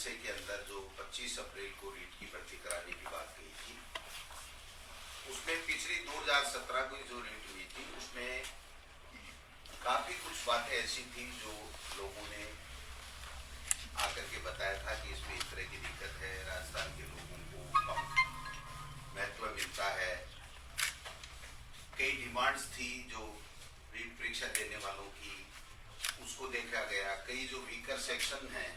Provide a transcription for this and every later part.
जलसे के अंदर जो 25 अप्रैल को रीट की भर्ती कराने की बात कही थी, उसमें पिछली 2017 की जो रीट हुई थी उसमें काफी कुछ बातें ऐसी थी जो लोगों ने आकर के बताया था कि इसमें इस तरह की दिक्कत है, राजस्थान के लोगों को कम महत्व मिलता है। कई डिमांड्स थी जो रीट परीक्षा देने वालों की, उसको देखा गया। कई जो वीकर सेक्शन हैं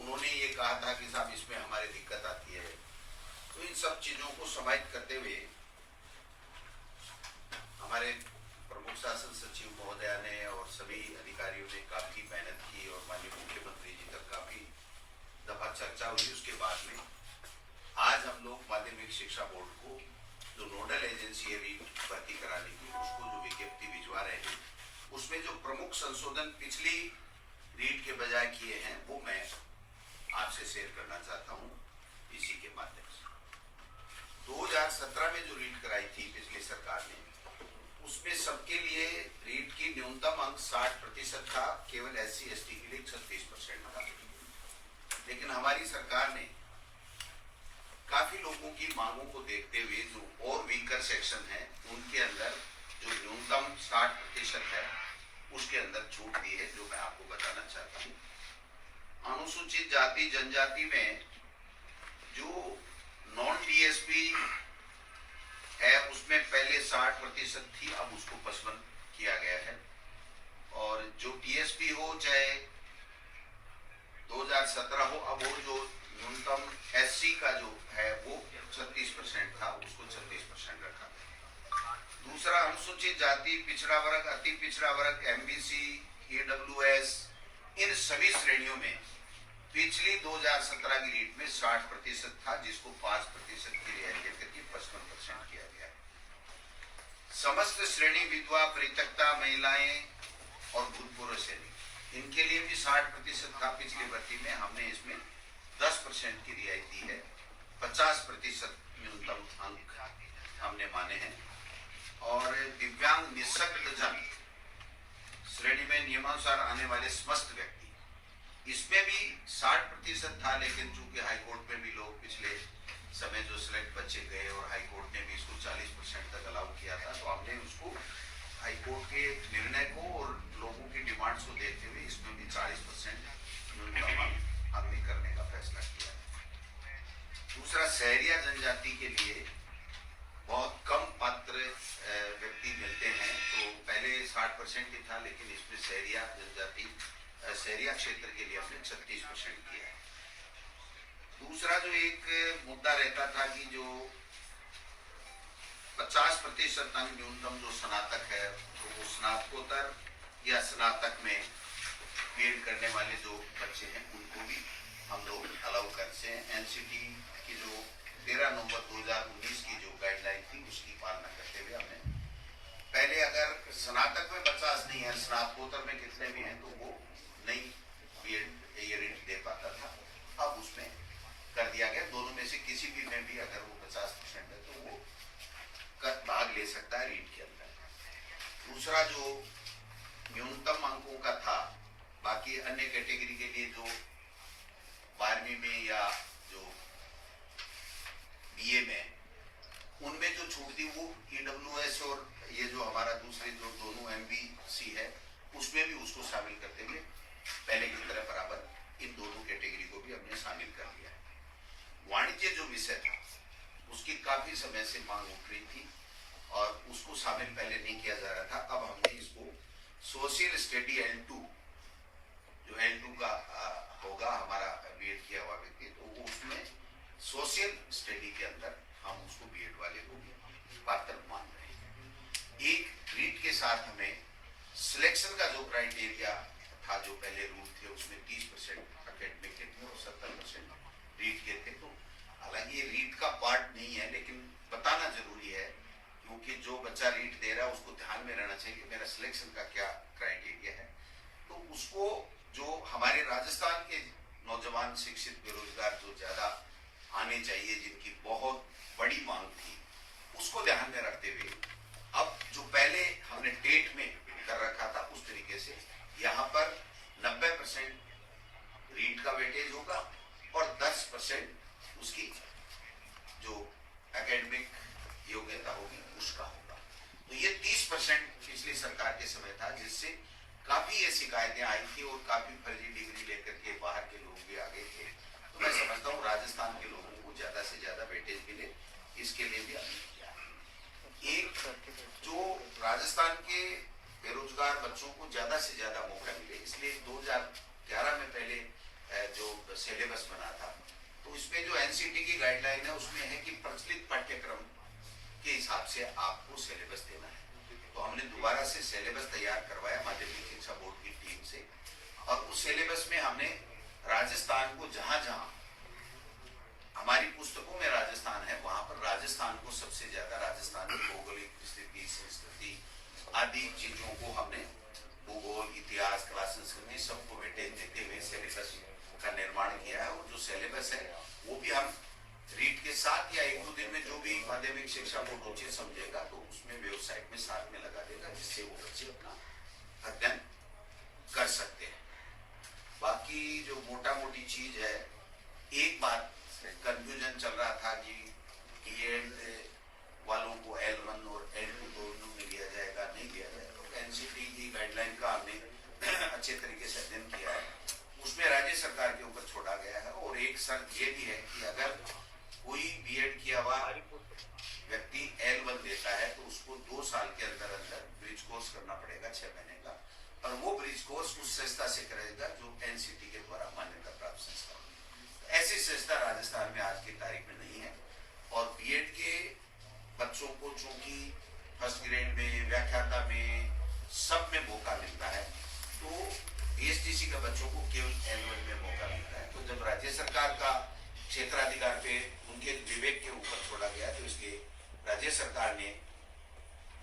उन्होंने ये कहा था कि साहब इसमें हमारी दिक्कत आती है। तो इन सब चीजों को समाहित करते हुए हमारे प्रमुख शासन सचिव महोदया ने और सभी अधिकारियों ने काफी मेहनत की और माननीय मुख्यमंत्री जी तक काफी दफा चर्चा हुई। उसके बाद में आज हम लोग माध्यमिक शिक्षा बोर्ड को जो नोडल एजेंसी है रीट भर्ती कराने की, उसको जो विज्ञप्ति भिजवा रहे हैं, उसमें जो प्रमुख संशोधन पिछली रीट के बजाय किए हैं वो मैं आपसे शेयर करना चाहता हूं इसी के माध्यम से। 2017 में जो रीट कराई थी पिछली सरकार ने, उसमें सबके लिए रीट की न्यूनतम अंक 60% था, केवल SC ST के लिए 36% था। लेकिन हमारी सरकार ने काफी लोगों की मांगों को देखते हुए जो और वीकर सेक्शन है उनके अंदर जो न्यूनतम 60% है उसके अंदर छूट दी है, जो मैं आपको बताना चाहता हूँ। अनुसूचित जाति जनजाति में जो नॉन DSP है उसमें पहले 60% थी, अब उसको 55 किया गया है। और जो DSP हो चाहे 2017 हो, अब वो जो न्यूनतम SC का जो है वो 36% था, उसको 36% रखा। दूसरा, अनुसूचित जाति, पिछड़ा वर्ग, अति पिछड़ा वर्ग, MBC, AWS, इन सभी श्रेणियों में पिछली 2017 की रीट में 60% था, जिसको 5% की रियायत देकर के 55% किया गया है। समस्त श्रेणी विधवा, परित्यक्ता महिलाएं और भूतपूर्व सैनिक, इनके लिए भी 60% था पिछली भर्ती में, हमने इसमें 10% की रियायत दी है। 50% न्यूनतम अंक हमने माने हैं। और दिव्यांग निःशक्तजन श्रेणी में नियमानुसार आने वाले समस्त व्यक्ति, इसमें भी 60% था, लेकिन चूंकि हाईकोर्ट में भी लोग पिछले समय जो सिलेक्ट बच्चे गए और हाईकोर्ट ने भी इसको 40% तक अलाउ किया था, तो हमने उसको हाईकोर्ट के निर्णय को और लोगों की डिमांड्स को देखते हुए इसमें भी 40% न्यूनतम अंक करने का फैसला किया। दूसरा, शहरिया जनजाति के लिए बहुत कम पात्र व्यक्ति मिलते हैं, तो पहले 60% ही था, लेकिन इसमें शहरिया जनजाति शहरिया क्षेत्र के लिए हमने 36% किया है। दूसरा जो एक मुद्दा रहता था कि जो 50% अंक न्यूनतम जो स्नातक है, तो वो स्नातकोत्तर या स्नातक में बीएड करने वाले जो बच्चे हैं उनको भी हम लोग अलाउ करते हैं। NCT की जो 13 नवंबर 2019 की जो गाइडलाइन थी उसकी पालना करते हुए हमने पहले अगर स्नातक में 50 नहीं है, स्नातकोत्तर में कितने भी हैं, तो वो नहीं बीएड ये रीट दे पाता था, अब उसमें कर दिया गया। दोनों में से किसी भी में भी अगर वो 50% है तो वो भाग ले सकता है रीट के अंदर। दूसरा जो न्यूनतम अंकों का था, बाकी अन्य कैटेगरी के लिए जो 12वीं में या जो BA में, उनमें जो छूट थी वो EWS और ये जो हमारा दूसरे जो दोनों MBC है उसमें भी उसको शामिल करते हुए पहले की तरह बराबर इन दोनों कैटेगरी को भी हमने शामिल कर लिया है। वाणिज्य जो विषय था उसकी काफी समय से मांग उठ रही थी और उसको शामिल पहले नहीं किया जा रहा था, अब हमने इसको सोशल स्टडी L2, जो L2 का होगा हमारा बीएड किया हुआ व्यक्ति, तो वो उसमें सोशल स्टडी के अंदर हम उसको बीएड वाले को पात्र मान रहे हैं। एक रीट के साथ हमें सिलेक्शन का जो क्राइटेरिया था, जो पहले रूल थे उसमें 30% एकेडमिक के थे और 70% रीट के थे। तो हालांकि ये रीट का पार्ट नहीं है, लेकिन बताना जरूरी है क्योंकि जो बच्चा रीट दे रहा है उसको ध्यान में रहना चाहिए कि मेरा सिलेक्शन का क्या क्राइटेरिया है। तो उसको जो हमारे राजस्थान के नौजवान शिक्षित बेरोजगार जो ज्यादा आने चाहिए, जिनकी बहुत बड़ी मांग थी, उसको ध्यान में रखते हुए अब जो पहले हमने टेट में कर रखा था उस तरीके से यहाँ पर 90% रीट का वेटेज होगा शिकायतें आई थी और काफी फर्जी डिग्री लेकर के बाहर के लोग भी आ गए थे। तो मैं समझता हूँ राजस्थान के लोगों को ज्यादा से ज्यादा वेटेज मिले, इसके लिए भी हमने किया है। एक जो राजस्थान के बेरोजगार बच्चों को ज्यादा से ज्यादा मौका मिले, इसलिए 2011 में पहले जो सिलेबस बना था, तो इसमें जो एनसीटी की गाइडलाइन है उसमें है कि प्रचलित पाठ्यक्रम के हिसाब से आपको सिलेबस देना है। तो हमने दोबारा से सिलेबस तैयार करवाया माध्यमिक शिक्षा बोर्ड की टीम से, और उस सिलेबस में हमने राजस्थान को जहां जहां हमारी पुस्तकों में राजस्थान है वहां पर राजस्थान को सबसे ज्यादा, राजस्थान की भौगोलिक स्थिति, संस्कृति आदि चीजों को हमने भूगोल, इतिहास, कला, संस्कृति सबको वेटेज देते हुए सिलेबस का निर्माण किया है। और जो सिलेबस है वो भी हम रीट के साथ या 1-2 दिन में जो भी माध्यमिक शिक्षा बोर्ड उचित समझेगा तो उसमें वेबसाइट में साथ में लगा देगा, जिससे वो बच्चे अपना अध्ययन कर सकते हैं। बाकी जो मोटा मोटी चीज है, एक बात कंफ्यूजन चल रहा था कि बीएड वालों को L1 और L2 दोनों में लिया जाएगा, नहीं लिया जाएगा। तो एनसीटी की गाइडलाइन का हमने अच्छे तरीके से अध्ययन किया है, उसमें राज्य सरकार के ऊपर छोड़ा गया है। और एक शर्त ये भी है कि अगर कोई बीएड किया हुआ व्यक्ति L1 देता है तो उसको 2 साल के अंदर अंदर ब्रिज कोर्स करना पड़ेगा 6 महीने का, और वो ब्रिज कोर्स उस संस्था से करेगा जो एनसीटी के द्वारा मान्यता प्राप्त संस्था। ऐसी संस्था राजस्थान में आज की तारीख में नहीं है। और बीएड के बच्चों को चूंकि फर्स्ट ग्रेड में, व्याख्याता में, सब में मौका मिलता है, तो बीएसटीसी के बच्चों को केवल L1 में मौका मिलता है। तो जब राज्य सरकार का क्षेत्राधिकार पे उनके विवेक के ऊपर छोड़ा गया, तो इसलिए राज्य सरकार ने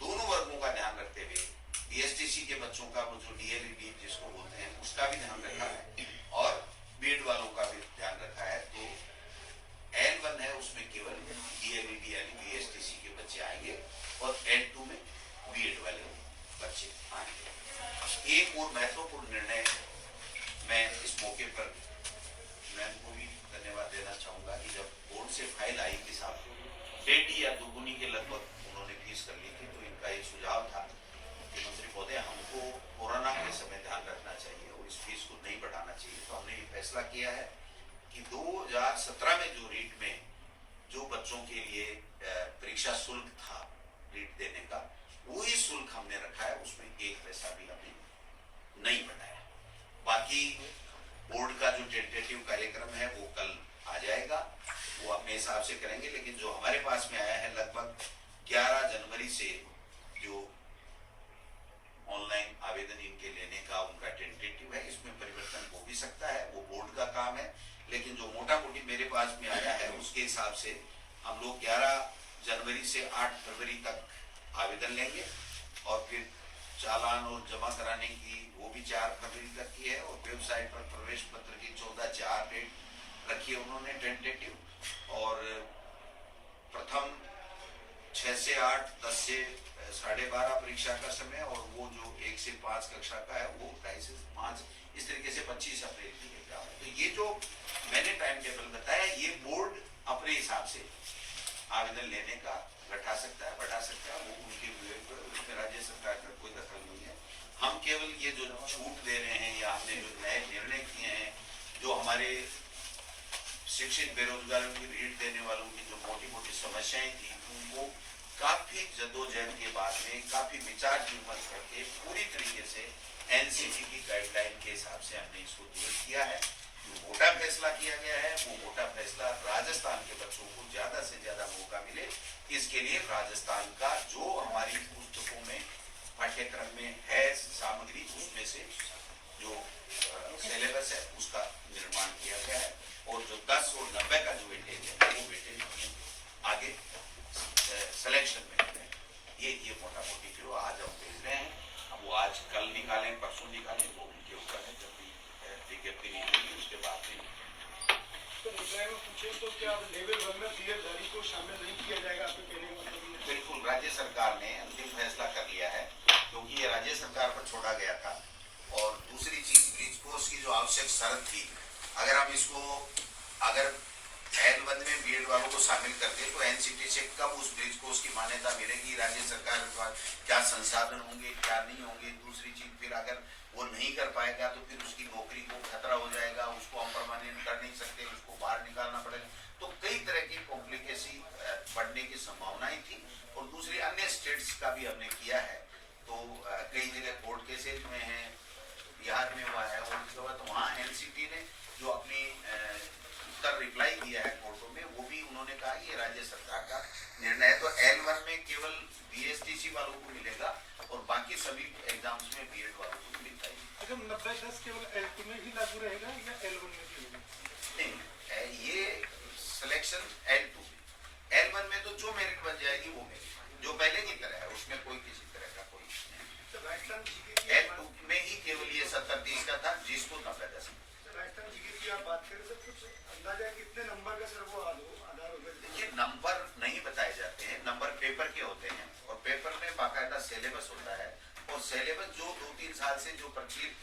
दोनों वर्गों का ध्यान रखते हुए बीएसटीसी के बच्चों का वो जो डीएलईडी जिसको बोलते हैं उसका भी ध्यान रखा है और बीएड वालों का भी ध्यान रखा है। तो L1 है उसमें केवल डीएलईडी यानी बीएसटीसी के बच्चे आएंगे और L2 में बीएड वाले बच्चे आएंगे। एक और महत्वपूर्ण निर्णय मैं इस मौके पर मैम को भी धन्यवाद देना चाहूंगा कि जब बोर्ड से फाइल आई कि साहब 1.5 या 2 के लगभग उन्होंने फीस कर ली थी, तो इनका एक सुझाव था कि मंत्री महोदय हमको कोरोना के समय ध्यान रखना चाहिए और इस फीस को नहीं बढ़ाना चाहिए। तो हमने ये फैसला किया है कि 2017 में जो रीट में जो बच्चों के लिए परीक्षा शुल्क था रीट देने का, वही शुल्क हमने रखा है, उसमें 1 पैसा भी हमने नहीं बढ़ाया। बाकी बोर्ड का जो टेंटेटिव कार्यक्रम है वो कल आ जाएगा, वो अपने हिसाब से करेंगे। लेकिन जो हमारे पास में आया है लगभग 11 जनवरी से जो ऑनलाइन आवेदन इनके लेने का उनका टेंटेटिव है, इसमें परिवर्तन हो भी सकता है, वो बोर्ड का काम है। लेकिन जो मोटा मोटी मेरे पास में आया है उसके हिसाब से हम लोग 11 जनवरी से 8 फरवरी तक आवेदन लेंगे और फिर चालान और जमा कराने की वो भी 4 फरवरी तक की है। और वेबसाइट पर प्रवेश पत्र की 14/4 डेट रखी है उन्होंने टेंटेटिव। और प्रथम 6 से 8, 10 से 12:30 परीक्षा का समय, और वो जो 1 से 5 कक्षा का है वो 2.5 से 5, इस तरीके से 25 अप्रैल की एग्जाम है। तो ये जो मैंने टाइम टेबल बताया, ये बोर्ड अपने हिसाब से आवेदन लेने का घटा सकता है, बढ़ा सकता है, वो उनके विवेक पर, उसमें राज्य सरकार का कोई दखल नहीं है। हम केवल ये जो छूट दे रहे हैं या हमने जो नए निर्णय किए हैं, जो हमारे शिक्षित बेरोजगारों की रीट देने वालों की जो मोटी मोटी समस्याएं थी, उनको काफी जद्दोजहद के बाद में, काफी विचार विमर्श करके पूरी तरीके से एनसीटी की गाइडलाइन के हिसाब से हमने इसको दुरुस्त किया है। जो मोटा फैसला किया गया है वो मोटा फैसला राजस्थान के बच्चों को ज्यादा से ज्यादा मौका मिले, इसके लिए राजस्थान का जो हमारी पुस्तकों में पाठ्यक्रम में है सामग्री, उसमें से जो सिलेबस है उसका निर्माण किया गया है। और जो 10 और 90 का जो वेटेज है वो वेटेज हमने आगे सिलेक्शन में है। ये मोटा मोटी जो आज हम भेज रहे हैं, अब वो आज कल निकालें, परसों निकालें, वो उनके ऊपर है। जब भी विज्ञप्ति निकलेगी उसके बाद में। तो विषय में पूछे तो क्या लेवल 1 में बीएडधारी को शामिल नहीं किया जाएगा? आपके कहने का मतलब? बिल्कुल, राज्य सरकार ने अंतिम फैसला कर लिया है, क्योंकि ये राज्य सरकार पर छोड़ा गया था। और दूसरी चीज, ब्रिज कोर्स की जो आवश्यक शर्त थी, अगर हम इसको अगर L1 में बीएड वालों को शामिल करते तो एनसीटी से कब उस ब्रिज कोर्स की मान्यता मिलेगी, राज्य सरकार के पास क्या संसाधन होंगे क्या नहीं होंगे। दूसरी चीज फिर अगर वो नहीं कर पाएगा तो फिर उसकी नौकरी को खतरा हो जाएगा, उसको हम परमानेंट कर नहीं सकते, उसको बाहर निकालना पड़ेगा। तो कई तरह की कॉम्प्लिकेसी बढ़ने की संभावनाएं थी। और दूसरी अन्य स्टेट्स का भी हमने किया है, तो कई जगह कोर्ट केसेज में है, बिहार में हुआ है, और उसके बाद वहाँ एनसीटी ने जो अपनी उत्तर रिप्लाई दिया है कोर्टों में, वो भी उन्होंने कहा ये राज्य सरकार का निर्णय है। तो L1 में केवल बीएसटीसी वालों को मिलेगा और बाकी सभी एग्जाम्स में बीएड वालों को मिलता है। अच्छा, 90-10 केवल L2 में ही लागू रहेगा या L1 में भी होगा? नहीं, ये सिलेक्शन L2 में, L1 में तो जो मेरिट बन जाएगी वो मेरिट जो पहले की तरह है, उसमें कोई किसी तरह का कोई नहीं। L2 में ही केवल ये 70-30 का था, जिसको 90-10। राजस्थान जीके की आप बात करें तो कुछ अंदाजा कितने नंबर का सर वो आधार होगा? देखिए, नंबर नहीं बताए जाते हैं, नंबर पेपर के होते हैं और पेपर में बाकायदा सिलेबस होता है। और सिलेबस जो 2-3 साल से जो प्रचलित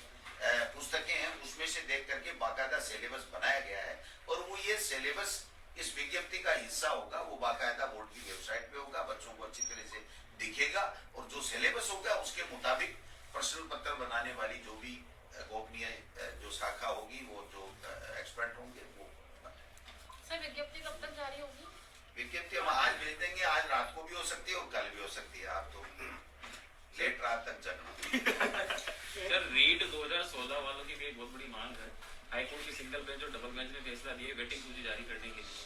पुस्तकें हैं उसमें से देख करके बाकायदा सिलेबस बनाया गया है। और वो ये सिलेबस इस विज्ञप्ति का हिस्सा होगा, वो बाकायदा बोर्ड की वेबसाइट पे होगा, बच्चों को अच्छी तरह से दिखेगा। और जो सिलेबस होगा उसके मुताबिक प्रश्न पत्र बनाने वाली जो भी गोपनीय जो शाखा होगी, वो जो एक्सपर्ट होंगे वो। सर विज्ञप्ति कब तक जारी होगी? विज्ञप्ति हम आज भेज देंगे, आज रात को भी हो सकती है और कल भी हो सकती है। आप तो लेट रात तक जगना। सर रीट 2016 वालों की भी एक बहुत बड़ी मांग है, हाईकोर्ट की सिंगल बेंच और डबल बेंच ने फैसला दिया वेटिंग सूची जारी करने के लिए,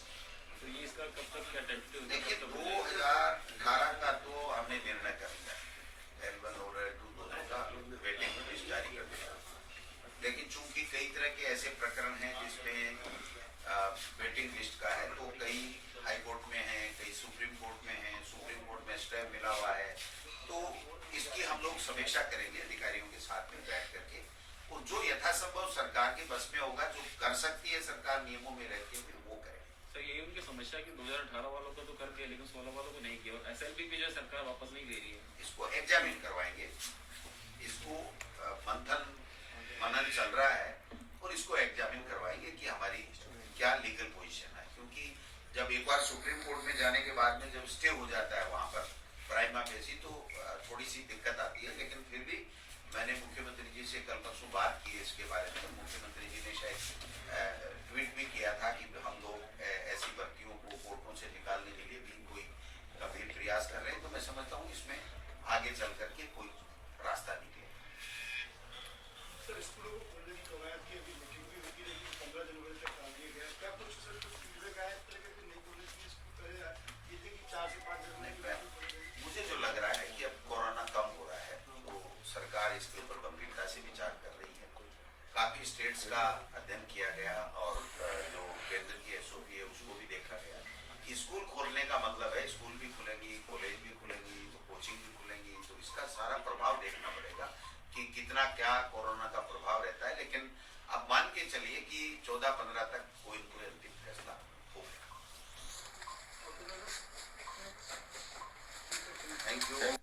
तो ये इसका कब तक क्या टेंटेटिव? देखिए, 2018 का तो हमने निर्णय कर लिया, L1 और L2 दोनों का वेटिंग लिस्ट जारी कर दिया। लेकिन चूंकि कई तरह के ऐसे प्रकरण हैं जिसमें वेटिंग लिस्ट का है, तो कई हाई कोर्ट में है, कई सुप्रीम कोर्ट में है, सुप्रीम कोर्ट में स्टे मिला हुआ है। तो इसकी हम लोग समीक्षा करेंगे अधिकारियों के साथ में बैठ करके, और जो यथासंभव सरकार के बस में होगा, जो कर सकती है सरकार नियमों में रहती है, फिर वो करें। सर ये उनकी समस्या कि 2018 वालों को तो कर दिया लेकिन 16 वालों को नहीं किया, और एसएलपी भी जो सरकार वापस नहीं ले रही है। इसको एग्जामिन करवाएंगे, इसको मंथन मनन चल रहा है और इसको एग्जामिन करवाएंगे कि हमारी क्या लीगल पोजीशन है। क्योंकि जब एक बार सुप्रीम कोर्ट में जाने के बाद में जब स्टे हो जाता है वहां पर प्राइमा फेसी, तो थोड़ी सी दिक्कत आती है। लेकिन फिर भी मैंने मुख्यमंत्री जी से कल परसों बात की है इसके बारे में। मुख्यमंत्री जी ने शायद ट्वीट भी किया था कि हम लोग ऐसी भर्तियों को कोर्टों से निकालने के लिए भी कोई गंभीर प्रयास कर रहे हैं। तो मैं समझता हूँ इसमें आगे चल करके कोई रास्ता निकले। सर स्कूलों को खोलने की कवायद की अभी मीटिंग भी हुई थी, लेकिन 15 जनवरी तक टाल दिया गया। क्या कुछ सर कुछ फीडबैक आया इस तरह के नहीं खोलने की स्कूल? ये थी कि 4 से 5 जनवरी मुझे जो लग रहा है कि अब कोरोना कम हो रहा है, तो सरकार इसके ऊपर गंभीरता से विचार कर रही है। काफी स्टेट्स का अध्ययन किया गया और जो केंद्र की एसओपी है उसको भी देखा गया। स्कूल खोलने का मतलब है स्कूल भी खुलेंगी, कॉलेज भी खुलेंगी, तो कोचिंग भी खुलेंगी, तो इसका सारा प्रभाव देखना पड़ेगा कि कितना क्या कोरोना का प्रभाव रहता है। लेकिन अब मान के चलिए कि 14-15 तक कोई अंतिम फैसला होगा। Thank you.